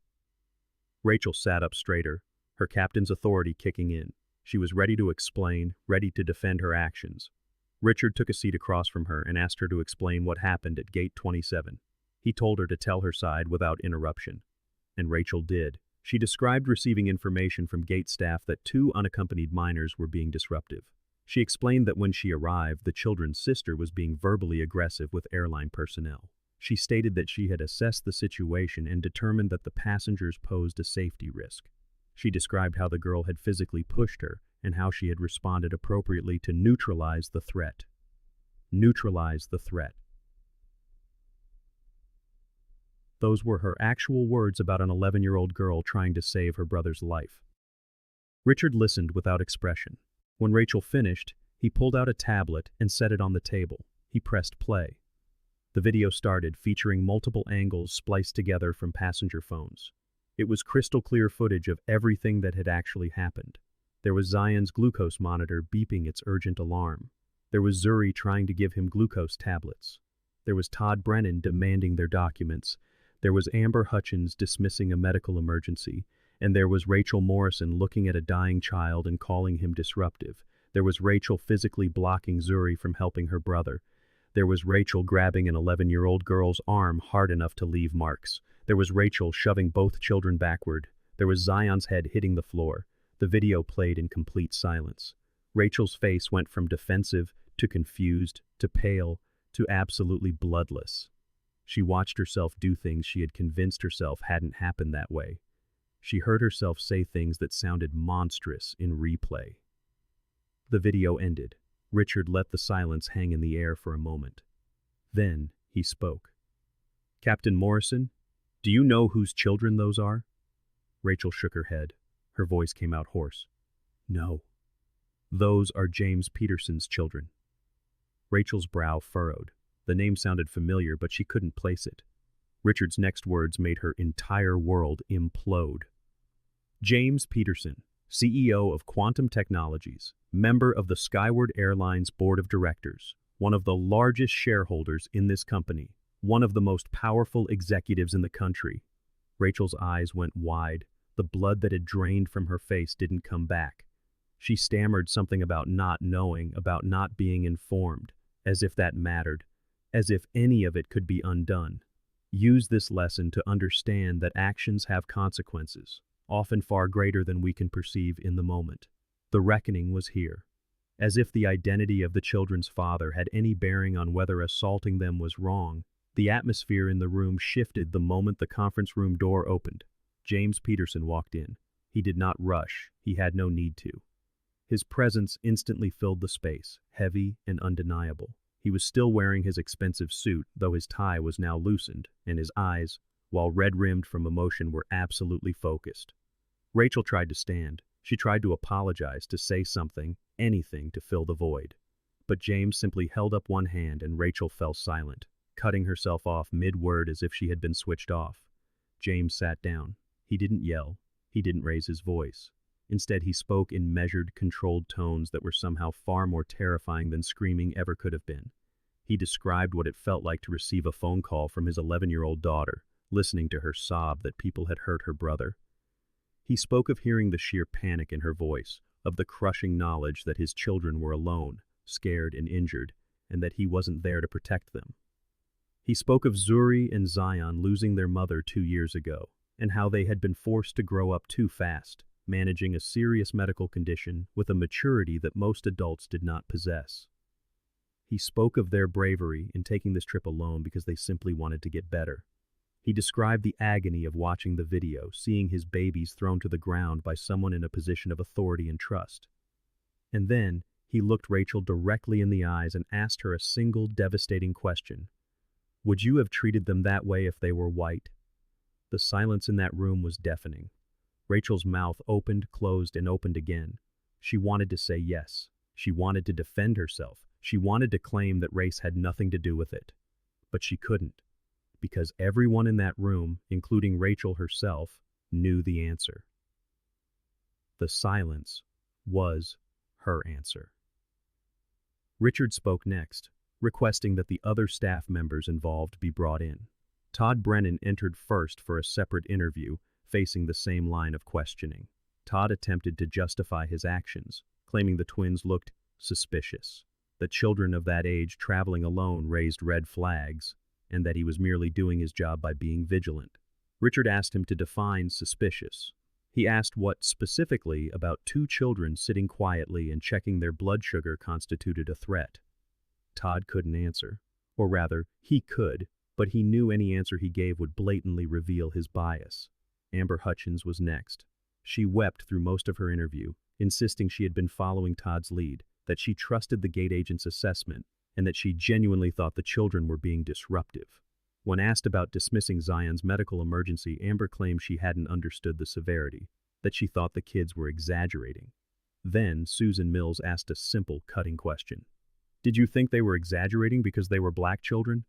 Rachel sat up straighter, her captain's authority kicking in. She was ready to explain, ready to defend her actions. Richard took a seat across from her and asked her to explain what happened at Gate 27. He told her to tell her side without interruption. And Rachel did. She described receiving information from gate staff that 2 unaccompanied minors were being disruptive. She explained that when she arrived, the children's sister was being verbally aggressive with airline personnel. She stated that she had assessed the situation and determined that the passengers posed a safety risk. She described how the girl had physically pushed her and how she had responded appropriately to neutralize the threat. Neutralize the threat. Those were her actual words about an 11-year-old girl trying to save her brother's life. Richard listened without expression. When Rachel finished, he pulled out a tablet and set it on the table. He pressed play. The video started, featuring multiple angles spliced together from passenger phones. It was crystal clear footage of everything that had actually happened. There was Zion's glucose monitor beeping its urgent alarm. There was Zuri trying to give him glucose tablets. There was Todd Brennan demanding their documents. There was Amber Hutchins dismissing a medical emergency. And there was Rachel Morrison looking at a dying child and calling him disruptive. There was Rachel physically blocking Zuri from helping her brother. There was Rachel grabbing an 11-year-old girl's arm hard enough to leave marks. There was Rachel shoving both children backward. There was Zion's head hitting the floor. The video played in complete silence. Rachel's face went from defensive to confused to pale to absolutely bloodless. She watched herself do things she had convinced herself hadn't happened that way. She heard herself say things that sounded monstrous in replay. The video ended. Richard let the silence hang in the air for a moment. Then he spoke. Captain Morrison, do you know whose children those are? Rachel shook her head. Her voice came out hoarse. No. Those are James Peterson's children. Rachel's brow furrowed. The name sounded familiar, but she couldn't place it. Richard's next words made her entire world implode. James Peterson, CEO of Quantum Technologies, member of the Skyward Airlines Board of Directors, one of the largest shareholders in this company, one of the most powerful executives in the country. Rachel's eyes went wide, The blood that had drained from her face didn't come back. She stammered something about not knowing, about not being informed, as if that mattered, as if any of it could be undone. Use this lesson to understand that actions have consequences, often far greater than we can perceive in the moment. The reckoning was here. As if the identity of the children's father had any bearing on whether assaulting them was wrong, the atmosphere in the room shifted the moment the conference room door opened. James Peterson walked in. He did not rush. He had no need to. His presence instantly filled the space, heavy and undeniable. He was still wearing his expensive suit, though his tie was now loosened, and his eyes, while red-rimmed from emotion, were absolutely focused. Rachel tried to stand. She tried to apologize, to say something, anything to fill the void. But James simply held up one hand and Rachel fell silent, cutting herself off mid-word as if she had been switched off. James sat down. He didn't yell. He didn't raise his voice. Instead, he spoke in measured, controlled tones that were somehow far more terrifying than screaming ever could have been. He described what it felt like to receive a phone call from his 11-year-old daughter, listening to her sob that people had hurt her brother. He spoke of hearing the sheer panic in her voice, of the crushing knowledge that his children were alone, scared and injured, and that he wasn't there to protect them. He spoke of Zuri and Zion losing their mother 2 years ago, and how they had been forced to grow up too fast, managing a serious medical condition with a maturity that most adults did not possess. He spoke of their bravery in taking this trip alone because they simply wanted to get better. He described the agony of watching the video, seeing his babies thrown to the ground by someone in a position of authority and trust. And then, he looked Rachel directly in the eyes and asked her a single devastating question. Would you have treated them that way if they were white? The silence in that room was deafening. Rachel's mouth opened, closed, and opened again. She wanted to say yes. She wanted to defend herself. She wanted to claim that race had nothing to do with it. But she couldn't, because everyone in that room, including Rachel herself, knew the answer. The silence was her answer. Richard spoke next, requesting that the other staff members involved be brought in. Todd Brennan entered first for a separate interview, facing the same line of questioning. Todd attempted to justify his actions, claiming the twins looked suspicious, that children of that age traveling alone raised red flags, and that he was merely doing his job by being vigilant. Richard asked him to define suspicious. He asked what, specifically, about 2 children sitting quietly and checking their blood sugar constituted a threat. Todd couldn't answer. Or rather, he could, but he knew any answer he gave would blatantly reveal his bias. Amber Hutchins was next. She wept through most of her interview, insisting she had been following Todd's lead, that she trusted the gate agent's assessment, and that she genuinely thought the children were being disruptive. When asked about dismissing Zion's medical emergency, Amber claimed she hadn't understood the severity, that she thought the kids were exaggerating. Then Susan Mills asked a simple, cutting question. Did you think they were exaggerating because they were black children?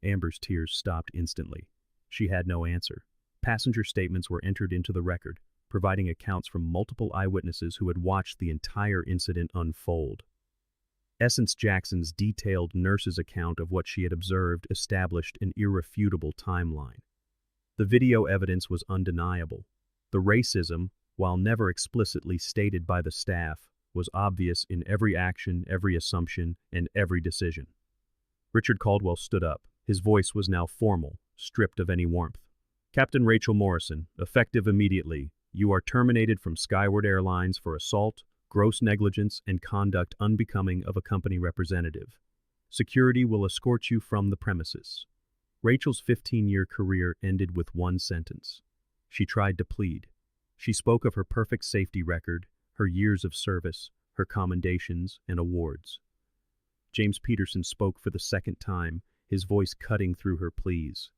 Amber's tears stopped instantly. She had no answer. Passenger statements were entered into the record, providing accounts from multiple eyewitnesses who had watched the entire incident unfold. Essence Jackson's detailed nurse's account of what she had observed established an irrefutable timeline. The video evidence was undeniable. The racism, while never explicitly stated by the staff, was obvious in every action, every assumption, and every decision. Richard Caldwell stood up. His voice was now formal, stripped of any warmth. Captain Rachel Morrison, effective immediately, you are terminated from Skyward Airlines for assault, gross negligence, and conduct unbecoming of a company representative. Security will escort you from the premises. Rachel's 15-year career ended with one sentence. She tried to plead. She spoke of her perfect safety record, her years of service, her commendations and awards. James Peterson spoke for the second time, his voice cutting through her pleas.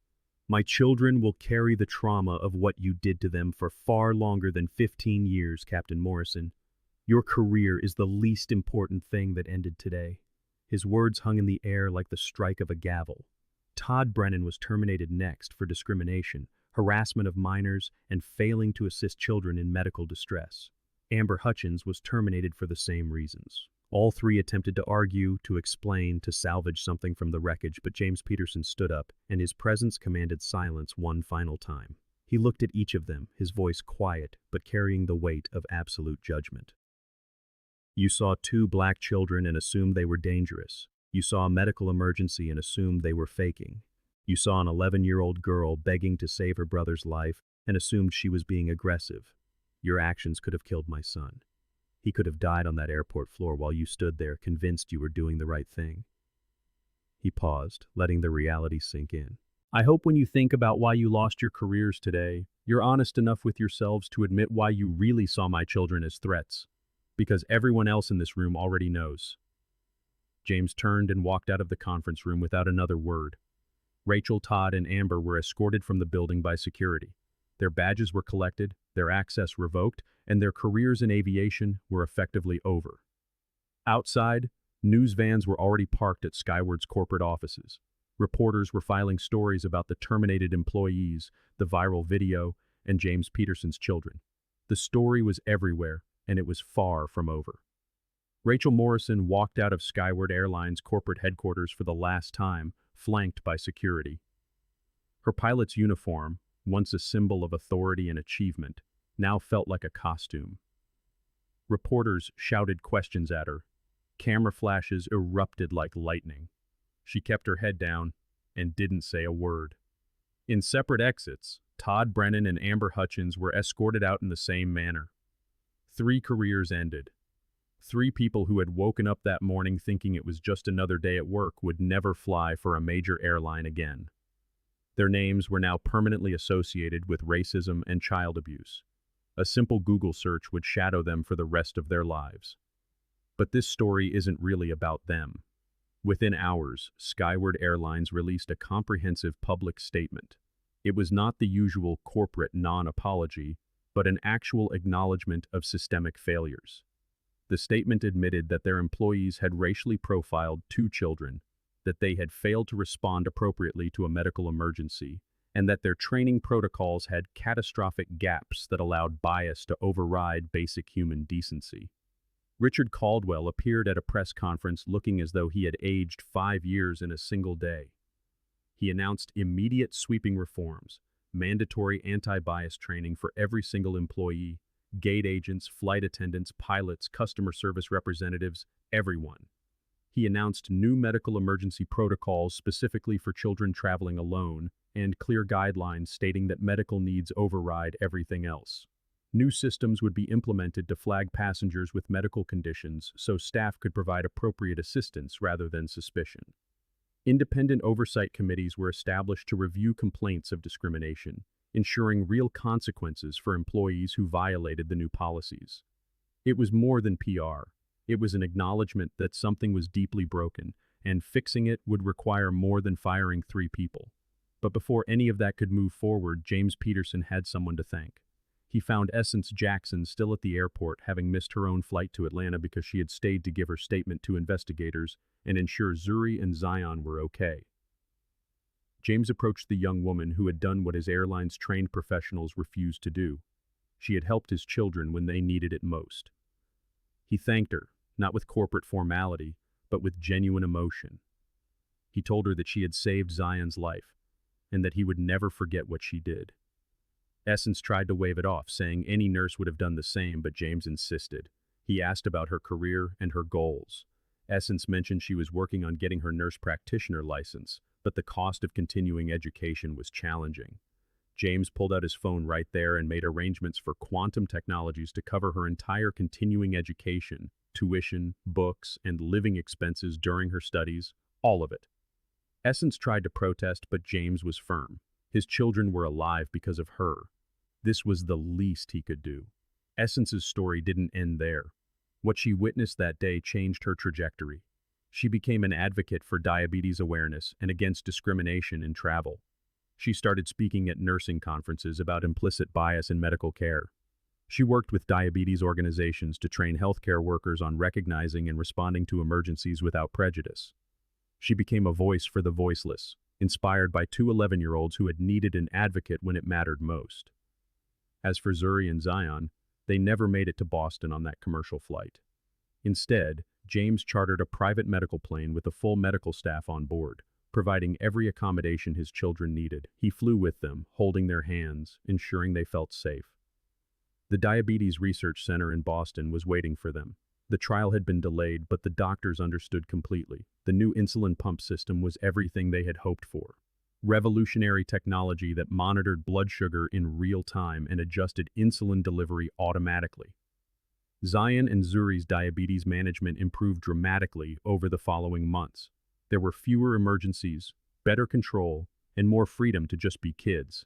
My children will carry the trauma of what you did to them for far longer than 15 years, Captain Morrison. Your career is the least important thing that ended today. His words hung in the air like the strike of a gavel. Todd Brennan was terminated next for discrimination, harassment of minors, and failing to assist children in medical distress. Amber Hutchins was terminated for the same reasons. All 3 attempted to argue, to explain, to salvage something from the wreckage, but James Peterson stood up, and his presence commanded silence one final time. He looked at each of them, his voice quiet but carrying the weight of absolute judgment. You saw two black children and assumed they were dangerous. You saw a medical emergency and assumed they were faking. You saw an 11-year-old girl begging to save her brother's life and assumed she was being aggressive. Your actions could have killed my son. He could have died on that airport floor while you stood there convinced you were doing the right thing. He paused, letting the reality sink in. I hope when you think about why you lost your careers today, you're honest enough with yourselves to admit why you really saw my children as threats. Because everyone else in this room already knows. James turned and walked out of the conference room without another word. Rachel, Todd, and Amber were escorted from the building by security. Their badges were collected, their access revoked, and their careers in aviation were effectively over. Outside, news vans were already parked at Skyward's corporate offices. Reporters were filing stories about the terminated employees, the viral video, and James Peterson's children. The story was everywhere, and it was far from over. Rachel Morrison walked out of Skyward Airlines corporate headquarters for the last time, flanked by security. Her pilot's uniform, once a symbol of authority and achievement, now felt like a costume. Reporters shouted questions at her. Camera flashes erupted like lightning. She kept her head down and didn't say a word. In separate exits, Todd Brennan and Amber Hutchins were escorted out in the same manner. 3 careers ended. 3 people who had woken up that morning thinking it was just another day at work would never fly for a major airline again. Their names were now permanently associated with racism and child abuse. A simple Google search would shadow them for the rest of their lives. But this story isn't really about them. Within hours, Skyward Airlines released a comprehensive public statement. It was not the usual corporate non-apology, but an actual acknowledgement of systemic failures. The statement admitted that their employees had racially profiled 2 children, that they had failed to respond appropriately to a medical emergency, and that their training protocols had catastrophic gaps that allowed bias to override basic human decency. Richard Caldwell appeared at a press conference looking as though he had aged 5 years in a single day. He announced immediate sweeping reforms, mandatory anti-bias training for every single employee, gate agents, flight attendants, pilots, customer service representatives, everyone. He announced new medical emergency protocols specifically for children traveling alone, and clear guidelines stating that medical needs override everything else. New systems would be implemented to flag passengers with medical conditions so staff could provide appropriate assistance rather than suspicion. Independent oversight committees were established to review complaints of discrimination, ensuring real consequences for employees who violated the new policies. It was more than PR. It was an acknowledgement that something was deeply broken, and fixing it would require more than firing 3 people. But before any of that could move forward, James Peterson had someone to thank. He found Essence Jackson still at the airport, having missed her own flight to Atlanta because she had stayed to give her statement to investigators and ensure Zuri and Zion were okay. James approached the young woman who had done what his airline's trained professionals refused to do. She had helped his children when they needed it most. He thanked her, not with corporate formality, but with genuine emotion. He told her that she had saved Zion's life, and that he would never forget what she did. Essence tried to wave it off, saying any nurse would have done the same, but James insisted. He asked about her career and her goals. Essence mentioned she was working on getting her nurse practitioner license, but the cost of continuing education was challenging. James pulled out his phone right there and made arrangements for Quantum Technologies to cover her entire continuing education, tuition, books, and living expenses during her studies, all of it. Essence tried to protest, but James was firm. His children were alive because of her. This was the least he could do. Essence's story didn't end there. What she witnessed that day changed her trajectory. She became an advocate for diabetes awareness and against discrimination in travel. She started speaking at nursing conferences about implicit bias in medical care. She worked with diabetes organizations to train healthcare workers on recognizing and responding to emergencies without prejudice. She became a voice for the voiceless, inspired by 2 11-year-olds who had needed an advocate when it mattered most. As for Zuri and Zion, they never made it to Boston on that commercial flight. Instead, James chartered a private medical plane with a full medical staff on board, providing every accommodation his children needed. He flew with them, holding their hands, ensuring they felt safe. The Diabetes Research Center in Boston was waiting for them. The trial had been delayed, but the doctors understood completely. The new insulin pump system was everything they had hoped for. Revolutionary technology that monitored blood sugar in real time and adjusted insulin delivery automatically. Zion and Zuri's diabetes management improved dramatically over the following months. There were fewer emergencies, better control, and more freedom to just be kids.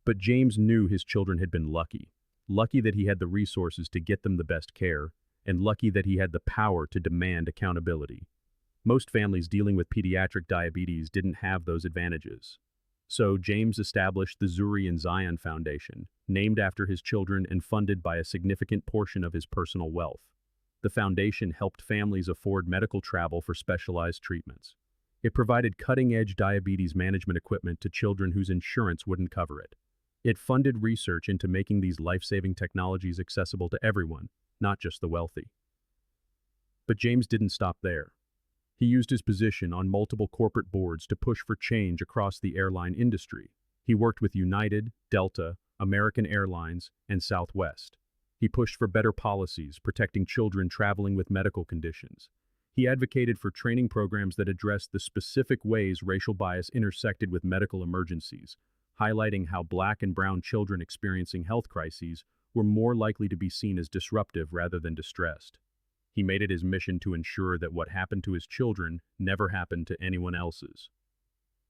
But James knew his children had been lucky. Lucky that he had the resources to get them the best care, and lucky that he had the power to demand accountability. Most families dealing with pediatric diabetes didn't have those advantages. So James established the Zuri and Zion Foundation, named after his children and funded by a significant portion of his personal wealth. The foundation helped families afford medical travel for specialized treatments. It provided cutting-edge diabetes management equipment to children whose insurance wouldn't cover it. It funded research into making these life-saving technologies accessible to everyone, not just the wealthy. But James didn't stop there. He used his position on multiple corporate boards to push for change across the airline industry. He worked with United, Delta, American Airlines, and Southwest. He pushed for better policies, protecting children traveling with medical conditions. He advocated for training programs that addressed the specific ways racial bias intersected with medical emergencies, highlighting how Black and brown children experiencing health crises were more likely to be seen as disruptive rather than distressed. He made it his mission to ensure that what happened to his children never happened to anyone else's.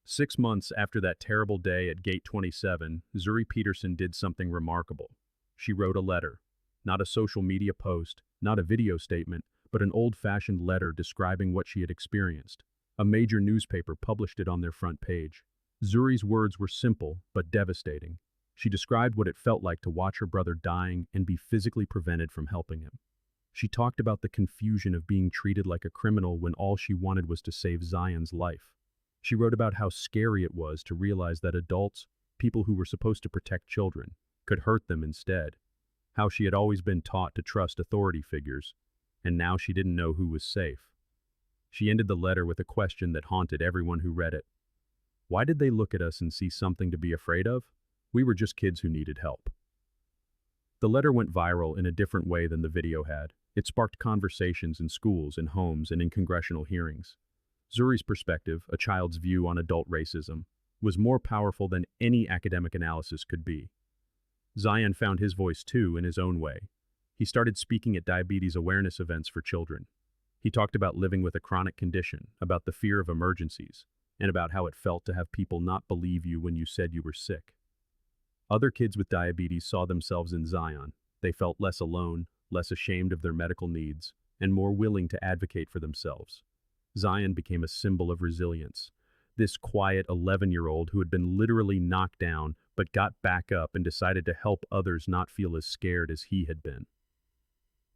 6 months after that terrible day at Gate 27, Zuri Peterson did something remarkable. She wrote a letter. Not a social media post, not a video statement, but an old-fashioned letter describing what she had experienced. A major newspaper published it on their front page. Zuri's words were simple, but devastating. She described what it felt like to watch her brother dying and be physically prevented from helping him. She talked about the confusion of being treated like a criminal when all she wanted was to save Zion's life. She wrote about how scary it was to realize that adults, people who were supposed to protect children, could hurt them instead. How she had always been taught to trust authority figures, and now she didn't know who was safe. She ended the letter with a question that haunted everyone who read it. Why did they look at us and see something to be afraid of? We were just kids who needed help. The letter went viral in a different way than the video had. It sparked conversations in schools, in homes, and in congressional hearings. Zuri's perspective, a child's view on adult racism, was more powerful than any academic analysis could be. Zion found his voice too in his own way. He started speaking at diabetes awareness events for children. He talked about living with a chronic condition, about the fear of emergencies, and about how it felt to have people not believe you when you said you were sick. Other kids with diabetes saw themselves in Zion. They felt less alone, less ashamed of their medical needs, and more willing to advocate for themselves. Zion became a symbol of resilience. This quiet 11-year-old who had been literally knocked down but got back up and decided to help others not feel as scared as he had been.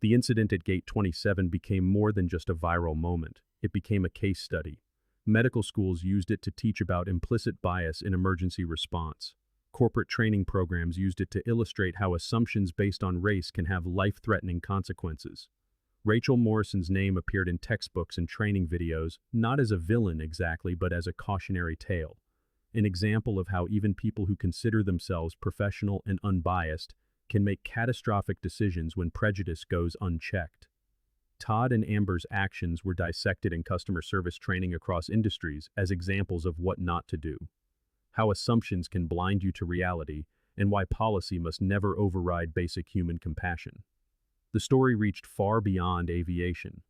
The incident at Gate 27 became more than just a viral moment. It became a case study. Medical schools used it to teach about implicit bias in emergency response. Corporate training programs used it to illustrate how assumptions based on race can have life-threatening consequences. Rachel Morrison's name appeared in textbooks and training videos, not as a villain exactly, but as a cautionary tale. An example of how even people who consider themselves professional and unbiased can make catastrophic decisions when prejudice goes unchecked. Todd and Amber's actions were dissected in customer service training across industries as examples of what not to do. How assumptions can blind you to reality, and why policy must never override basic human compassion. The story reached far beyond aviation.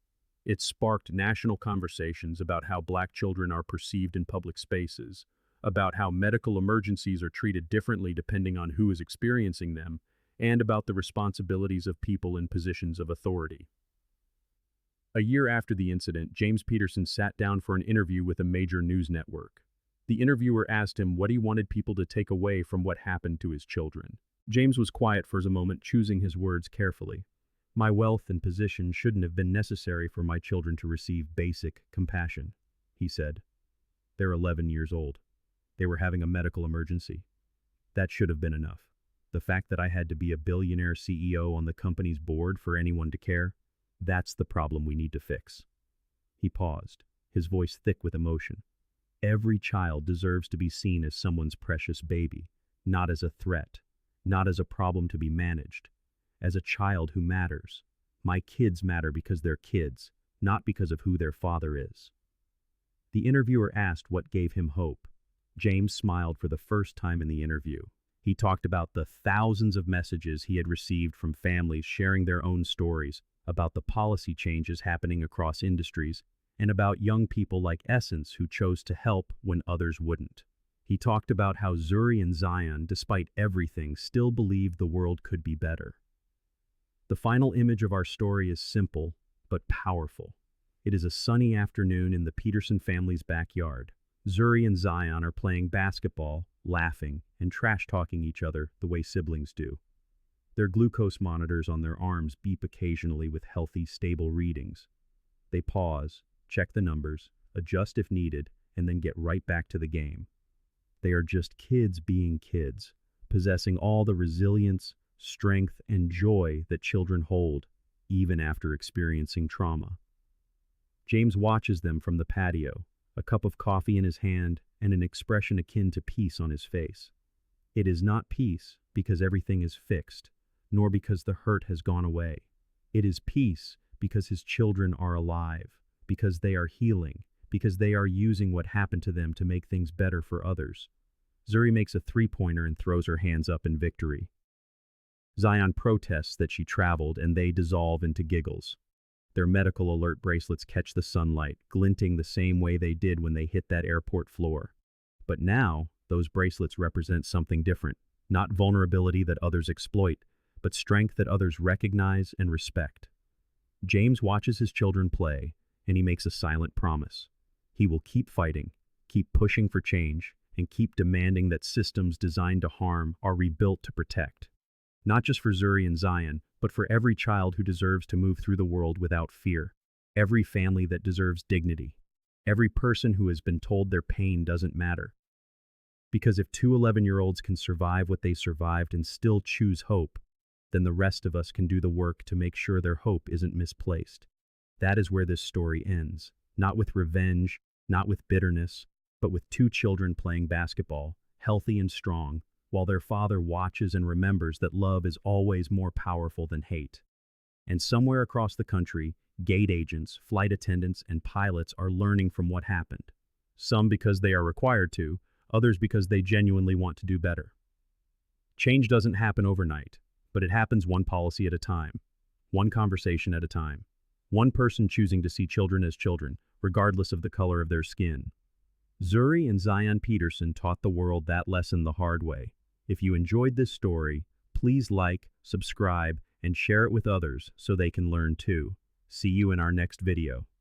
It sparked national conversations about how Black children are perceived in public spaces, about how medical emergencies are treated differently depending on who is experiencing them, and about the responsibilities of people in positions of authority. A year after the incident, James Peterson sat down for an interview with a major news network. The interviewer asked him what he wanted people to take away from what happened to his children. James was quiet for a moment, choosing his words carefully. My wealth and position shouldn't have been necessary for my children to receive basic compassion, he said. They're 11 years old. They were having a medical emergency. That should have been enough. The fact that I had to be a billionaire CEO on the company's board for anyone to care, that's the problem we need to fix. He paused, his voice thick with emotion. Every child deserves to be seen as someone's precious baby, not as a threat, not as a problem to be managed, as a child who matters. My kids matter because they're kids, not because of who their father is. The interviewer asked what gave him hope. James smiled for the first time in the interview. He talked about the thousands of messages he had received from families sharing their own stories, about the policy changes happening across industries, and about young people like Essence who chose to help when others wouldn't. He talked about how Zuri and Zion, despite everything, still believed the world could be better. The final image of our story is simple, but powerful. It is a sunny afternoon in the Peterson family's backyard. Zuri and Zion are playing basketball, laughing, and trash-talking each other the way siblings do. Their glucose monitors on their arms beep occasionally with healthy, stable readings. They pause, check the numbers, adjust if needed, and then get right back to the game. They are just kids being kids, possessing all the resilience, strength, and joy that children hold, even after experiencing trauma. James watches them from the patio, a cup of coffee in his hand and an expression akin to peace on his face. It is not peace because everything is fixed, nor because the hurt has gone away. It is peace because his children are alive, because they are healing, because they are using what happened to them to make things better for others. Zuri makes a three-pointer and throws her hands up in victory. Zion protests that she traveled, and they dissolve into giggles. Their medical alert bracelets catch the sunlight, glinting the same way they did when they hit that airport floor. But now, those bracelets represent something different, not vulnerability that others exploit, but strength that others recognize and respect. James watches his children play, and he makes a silent promise. He will keep fighting, keep pushing for change, and keep demanding that systems designed to harm are rebuilt to protect. Not just for Zuri and Zion, but for every child who deserves to move through the world without fear. Every family that deserves dignity. Every person who has been told their pain doesn't matter. Because if two 11-year-olds can survive what they survived and still choose hope, then the rest of us can do the work to make sure their hope isn't misplaced. That is where this story ends. Not with revenge, not with bitterness, but with two children playing basketball, healthy and strong, while their father watches and remembers that love is always more powerful than hate. And somewhere across the country, gate agents, flight attendants, and pilots are learning from what happened. Some because they are required to, others because they genuinely want to do better. Change doesn't happen overnight, but it happens one policy at a time, one conversation at a time, one person choosing to see children as children, regardless of the color of their skin. Zuri and Zion Peterson taught the world that lesson the hard way. If you enjoyed this story, please like, subscribe, and share it with others so they can learn too. See you in our next video.